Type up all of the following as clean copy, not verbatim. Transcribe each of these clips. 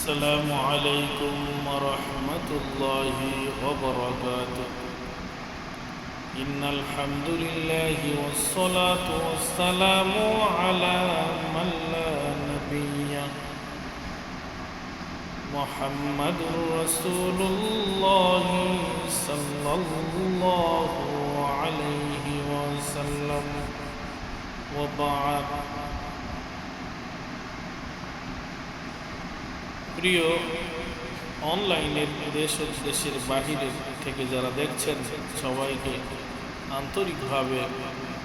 السلام عليكم ورحمة الله وبركاته. إن الحمد لله والصلاة والسلام على من لا نبي محمد رسول الله صلى الله عليه وسلم وبعد. প্রিয় অনলাইনের দেশ ও দেশের বাহিরে থেকে যারা দেখছেন সবাইকে আন্তরিকভাবে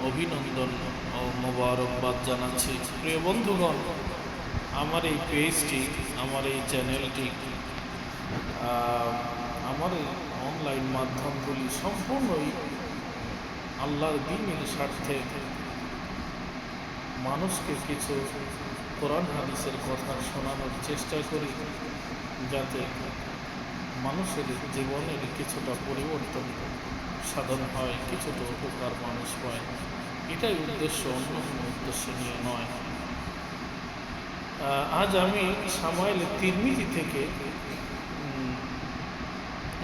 অভিনন্দন ও মোবারকবাদ জানাচ্ছি। প্রিয় বন্ধুগণ, আমার এই পেজটি, আমার এই চ্যানেলটি, আমার এই অনলাইন মাধ্যমগুলি সম্পূর্ণই আল্লাহর দ্বীনের স্বার্থে মানুষকে কিছু কোরআন হাদিসের কথা শোনানোর চেষ্টা করি, যাতে মানুষের জীবনের কিছুটা পরিবর্তন সাধন হয়, কিছুটা উপকার মানুষ পায়। এটাই উদ্দেশ্য, অন্য কোনো উদ্দেশ্য নিয়ে নয়। আজ আমি সামাইল তিরমিজি থেকে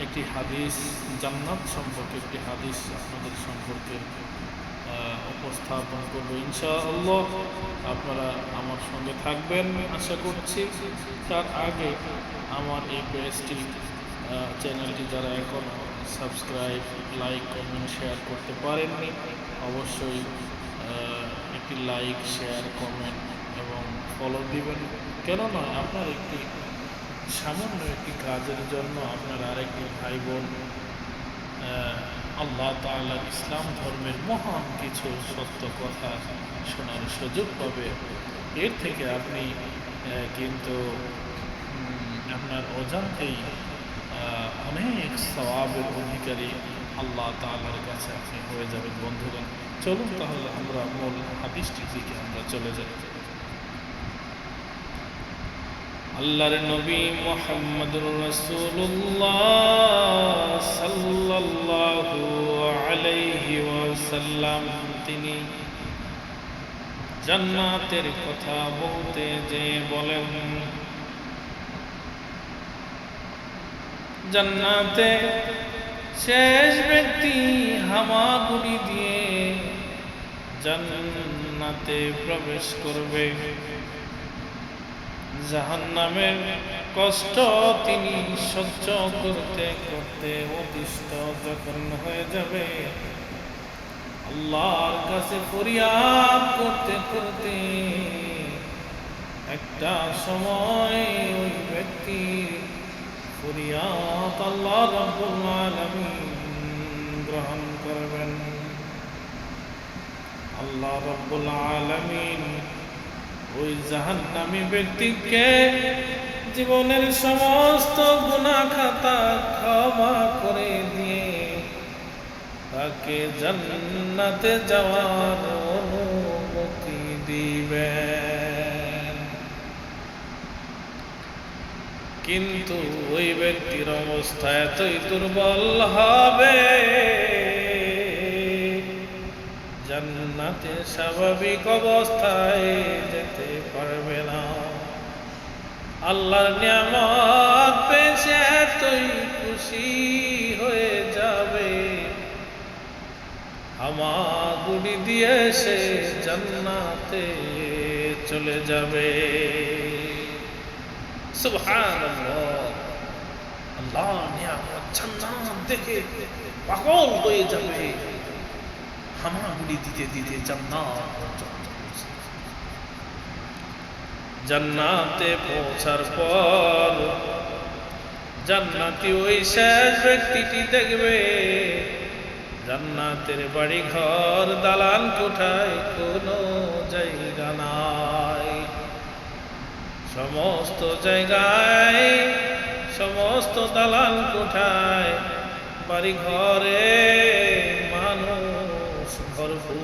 একটি হাদিস, জান্নাত সম্পর্কে একটি হাদিস আপনাদের সম্পর্কে উপস্থাপন করবো ইনশাআল্লাহ। আপনারা আমার সঙ্গে থাকবেন আশা করছি। তার আগে আমার এই পেজটি, চ্যানেলটি যারা এখনও সাবস্ক্রাইব, লাইক, কমেন্ট, শেয়ার করতে পারেননি, অবশ্যই একটি লাইক, শেয়ার, কমেন্ট এবং ফলো দিবেন। কেন নয়, আপনার একটি সামান্য একটি কাজের জন্য আপনার আরেকটি ভাই বোন আল্লাহ তাআলা ইসলাম ধর্মের মহান কিছু সত্য কথা শোনার সুযোগ পাবে। এর থেকে আপনি কিন্তু আপনার অজান্তেই অনেক সওয়াবের অধিকারী আল্লাহ তাআলার কাছে আপনি হয়ে যাবেন। বন্ধুগণ, চলুন তাহলে আমরা মূল হাদিসটির দিকে আমরা চলে যাই। আল্লাহর নবী মুহাম্মদুর রাসূলুল্লাহ সাল্লাল্লাহু আলাইহি ওয়াসাল্লাম তিনি জান্নাতের কথা বলতে যে বলেন, জান্নাতে শেষ ব্যক্তি হামাগুড়ি দিয়ে জান্নাতে প্রবেশ করবে। জাহান্নামের কষ্ট তিনি সহ্য করতে করতে অতিষ্ঠ যখন হয়ে যাবে, আল্লাহর কাছে ফরিয়াদ করতে করতে একটা সময় ওই ব্যক্তি ফরিয়াদ আল্লাহ রাব্বুল আলামিন গ্রহণ করবেন। আল্লাহ রাব্বুল আলামিন ওই জাহান্নামী ব্যক্তিকে জীবনের সমস্ত গুনাহ খাতা ক্ষমা করে দিয়ে তাকে জান্নাতে যাওয়ার অনুমতি দিবেন। কিন্তু ওই ব্যক্তির অবস্থা এতই দুর্বল হবে, জান্নাতে স্বাভাবিক অবস্থায় যেতে পারবে না। আল্লাহর নিয়ামত পেয়ে এতই খুশি হয়ে যাবে, হামাগুড়ি দিয়ে সে জান্নাতে চলে যাবে। সুবহানাল্লাহ! আল্লাহর নিয়ামত জান্নাত দেখে পাগল হয়ে যাবে, হামাগুড়ি দিতে দিতে জান্নাতে পৌঁছার পর জান্নাতি ওই শেষ ব্যক্তিটি দেখবে জান্নাতের বাড়ি ঘর, দালান কোঠায় কোনো জায়গা নাই। সমস্ত জায়গায়, সমস্ত দালান কোঠায়, বাড়ি ঘরে মানুষ ভরপুর,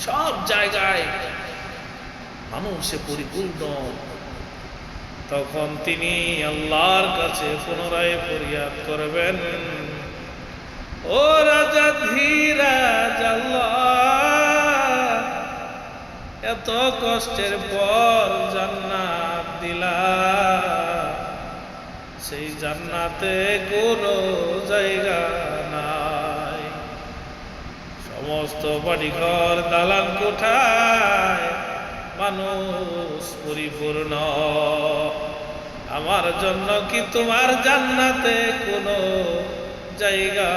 সব জায়গায় মানুষে পরিপূর্ণ। তখন তিনি আল্লাহর কাছে পুনরায় ফরিয়াদ করবেন, ও রাজা ধীরাজ আল্লাহ, এত কষ্টের পর জান্নাত দিলা, সেই জান্নাতে কোনো জায়গা নাই। সমস্ত বাড়িঘর দালান কোঠায় মানুষ পরিপূর্ণ, আমার জন্য কি তোমার জান্নাতে কোনো জায়গা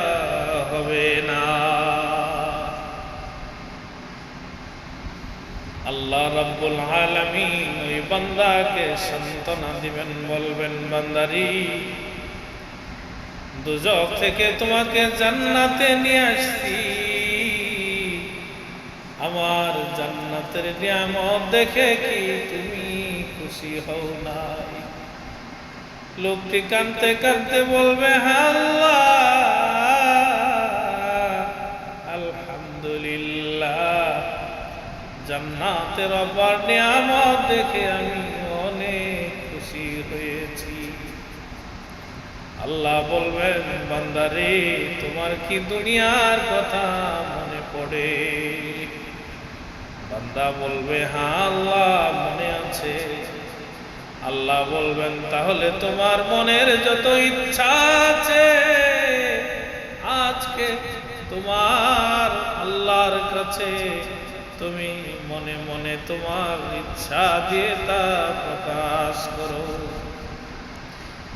হবে না? আল্লাহ রাব্বুল আলামিন ওই বান্দাকে সান্ত্বনা দিবেন, বলবেন, বান্দারি, দুজক থেকে তোমাকে জান্নাতে নিয়ে আসছি, আমার জান্নাতের নিয়ামত দেখে কি তুমি খুশি হও নাই? লোকটি কাঁদতে কাঁদতে বলবে, আল্লাহ, আলহামদুলিল্লাহ, জান্নাতের অপার নিয়ামত দেখে আমি অনেক খুশি হয়েছি। আল্লাহ বলবেন, বান্দারে, তোমার কি দুনিয়ার কথা মনে পড়ে? বান্দা বলবে, হ্যাঁ আল্লাহ, মনে আছে। আল্লাহ বলবেন, তাহলে তোমার মনের যত ইচ্ছা আছে আজকে তোমার আল্লাহর কাছে তুমি মনে মনে তোমার ইচ্ছা দিয়ে তা প্রকাশ করো।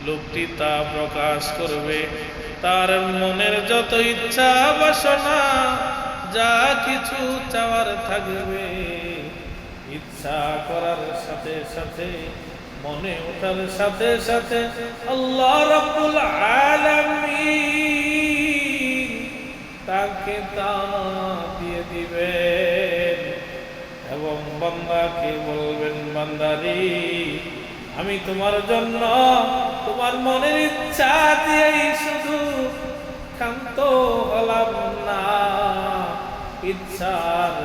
লোকটি তা প্রকাশ করবে, তার মনের যত ইচ্ছা বাসনা যা কিছু চাওয়ার থাকবে, ইচ্ছা করার সাথে সাথে, মনে ওঠার সাথে সাথে আল্লাহ রাব্বুল আলামিন তাকে তা দিয়ে দিবেন এবং বান্দাকে বলবেন, বান্দারি, আমি তোমার জন্য তোমার মনের ইচ্ছা দিয়েই শুধু ক্ষান্ত হলাম না, ইচ্ছার